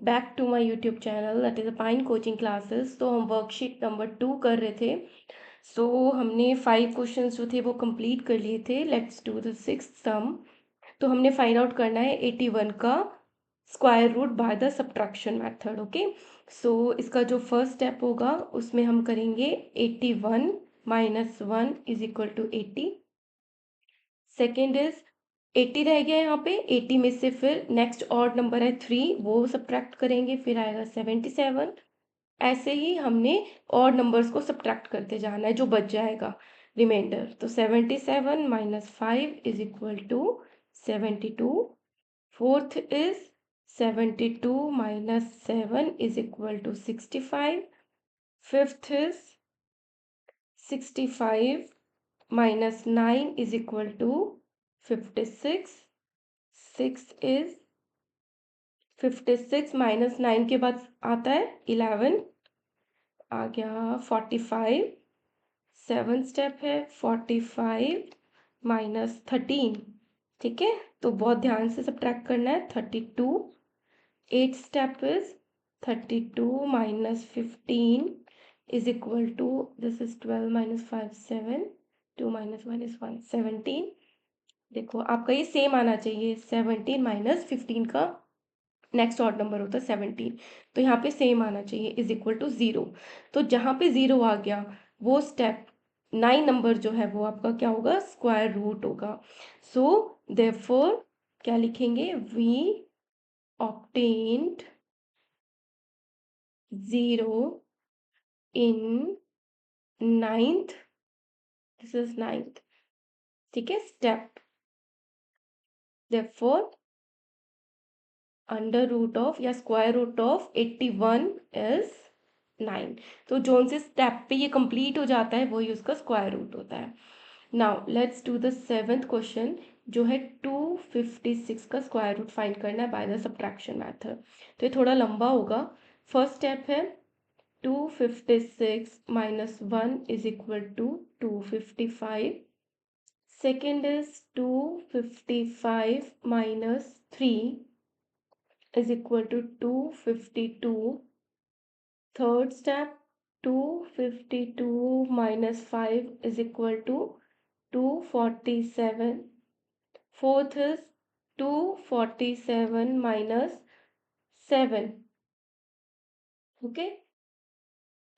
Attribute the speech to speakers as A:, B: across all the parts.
A: Back to my YouTube channel that is a pine coaching classes. तो हम worksheet number 2 कर रहे थे। हमने 5 क्वेश्चंस जो थे वो कंप्लीट कर लिए थे। Let's do the sixth sum. तो हमने फाइंड आउट करना है 81 का square root by the subtraction method. Okay, so इसका जो फर्स्ट स्टेप होगा उसमें हम करेंगे 81 minus 1 is equal to 80। Second is 80 रह गया यहाँ पे, 80 में से फिर नेक्स्ट ऑड नंबर है 3, वो सब्ट्रैक्ट करेंगे, फिर आएगा 77। ऐसे ही हमने ऑड नंबर्स को सब्ट्रैक्ट करते जाना है, जो बच जाएगा रिमाइंडर। तो 77 minus 5 is equal to 72। Fourth is 72 minus 7 is equal to 65। Fifth is 65 minus 9 is equal to 56. 6 is 56 minus 9 के बाद आता है 11, आ गया 45। 7 स्टेप है 45 माइनस 13। ठीक है, तो बहुत ध्यान से सब्ट्रैक्ट करना है। 32। 8 step is 32 minus 15 is equal to, this is 12 minus 5 7, 2 minus 1 is 1, 17। देखो आपका ये सेम आना चाहिए, 17 माइनस 15 का नेक्स्ट ऑड नंबर होता है 17, तो यहाँ पे सेम आना चाहिए इज इक्वल टू 0। तो जहाँ पे 0 आ गया वो स्टेप 9 नंबर जो है वो आपका क्या होगा, स्क्वायर रूट होगा। सो देयरफॉर क्या लिखेंगे, we obtained 0 in 9th, this is 9th। ठीक है, step. Therefore under root of या स्क्वायर रूट ऑफ 81 इज 9। तो जोन से स्टेप पे ये कंप्लीट हो जाता है वही उसका स्क्वायर रूट होता है। Now let's do the seventh question, जो है 256 का स्क्वायर रूट फाइंड करना है बाय द सब्ट्रैक्शन मेथड। तो ये थोड़ा लंबा होगा। फर्स्ट स्टेप है 256 minus 1 is equal to 255। Second is 255 minus 3 is equal to 252. Third step, 252 minus 5 is equal to 247. Fourth is 247 minus 7. Okay,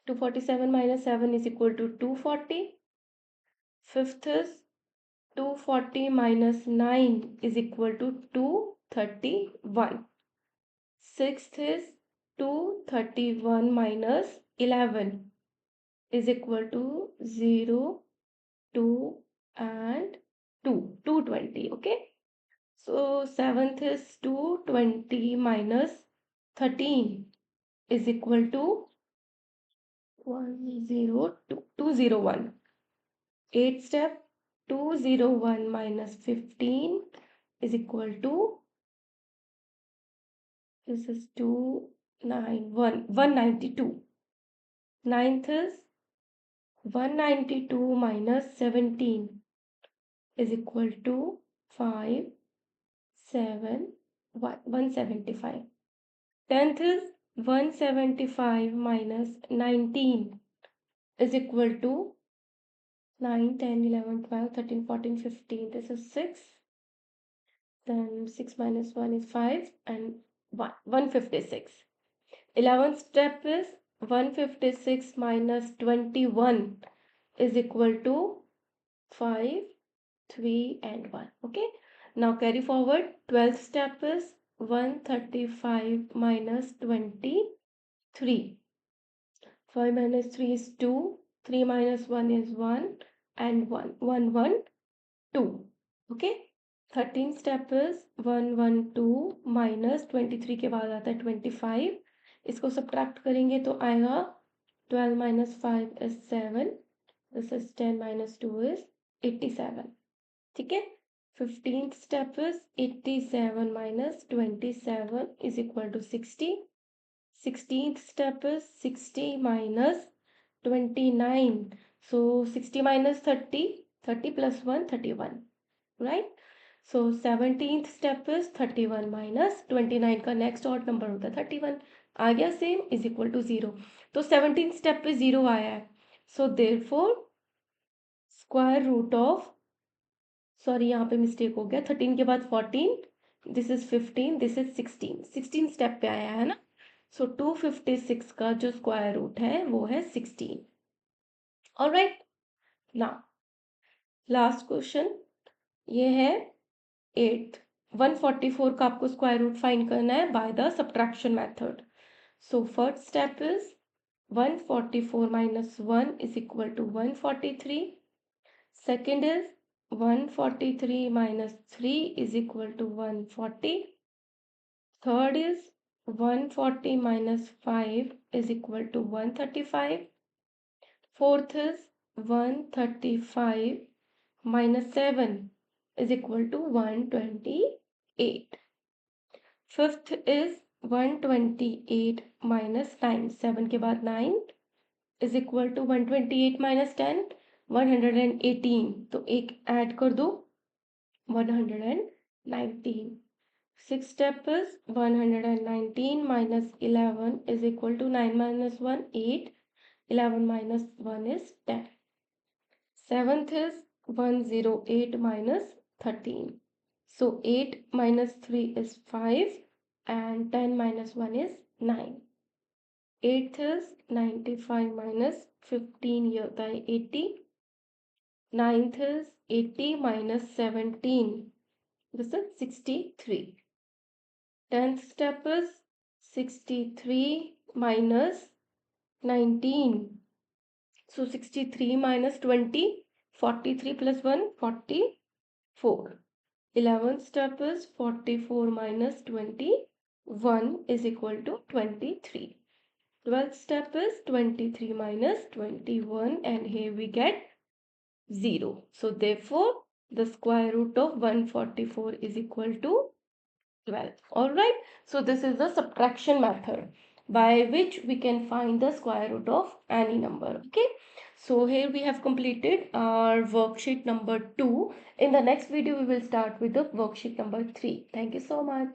A: 247 minus 7 is equal to 240. Fifth is 240 minus 9 is equal to 231. Sixth is 231 minus 11 is equal to 0, 2 and 2, 220. Okay, so seventh is 220 minus 13 is equal to 102, 201. Eighth step, 201 minus 15 is equal to, this is 291, 192. Ninth is 192 minus 17 is equal to 5, 7, 175. 10th is 175 minus 19 is equal to 9, 10, 11, 12, 13, 14, 15. This is 6. Then 6 minus 1 is 5 and 1, 156. 11th step is 156 minus 21 is equal to 5, 3 and 1. Okay, now carry forward. 12th step is 135 minus 23. 5 minus 3 is 2, 3 minus 1 is 1 and 1, 1, 1, 2. Okay, 13th step is 112 minus 23 के बाद आता है 25। इसको subtract करेंगे तो आएगा 12 minus 5 is 7. This is 10 minus 2 is 87. ठीक है, 15th step is 87 minus 27 is equal to 60. 16th step is 60 minus 29. So 60 minus 30, 30 plus 1, 31, right? So 17th step is 31 minus 29 का नेक्स्ट ऑड नंबर होता है 31, आ गया सेम, इज इक्वल टू 0। तो 17th step पे 0 आया है, so therefore square root of, sorry यहाँ पे मिस्टेक हो गया, 13 के बाद 14, this is 15, this is 16, 16 step पे आया है ना। सो 256 का जो स्क्वायर रूट है वो है 16। ऑलराइट, नाउ लास्ट क्वेश्चन ये है 8th। 144 का आपको स्क्वायर रूट फाइंड करना है bye the subtraction method. So first step is 144 minus 1 is equal to 143. Second is 143 minus 3 is equal to 140. Third is 140 minus 5 is equal to 135. Fourth is 135 minus 7 is equal to 128. Fifth is 128 minus 9, 7 के बाद 9 is equal to 128 minus 10, 118, तो एक add कर दो 119. Sixth step is 119 minus 11 is equal to 9 minus 1, 8, 11 minus 1 is 10. Seventh is 108 minus 13. So 8 minus 3 is 5 and 10 minus 1 is 9. Eighth is 95 minus 15, ये होता है 80. Ninth is 80 minus 17, this is 63. 10th step is 63 minus 19. So 63 minus 20, 43 plus 1, 44. 11th step is 44 minus 21 is equal to 23. 12th step is 23 minus 21 and here we get 0. So therefore the square root of 144 is equal to 12. Alright, so this is the subtraction method by which we can find the square root of any number. Okay, so here we have completed our worksheet number 2. In the next video we will start with the worksheet number 3. Thank you so much.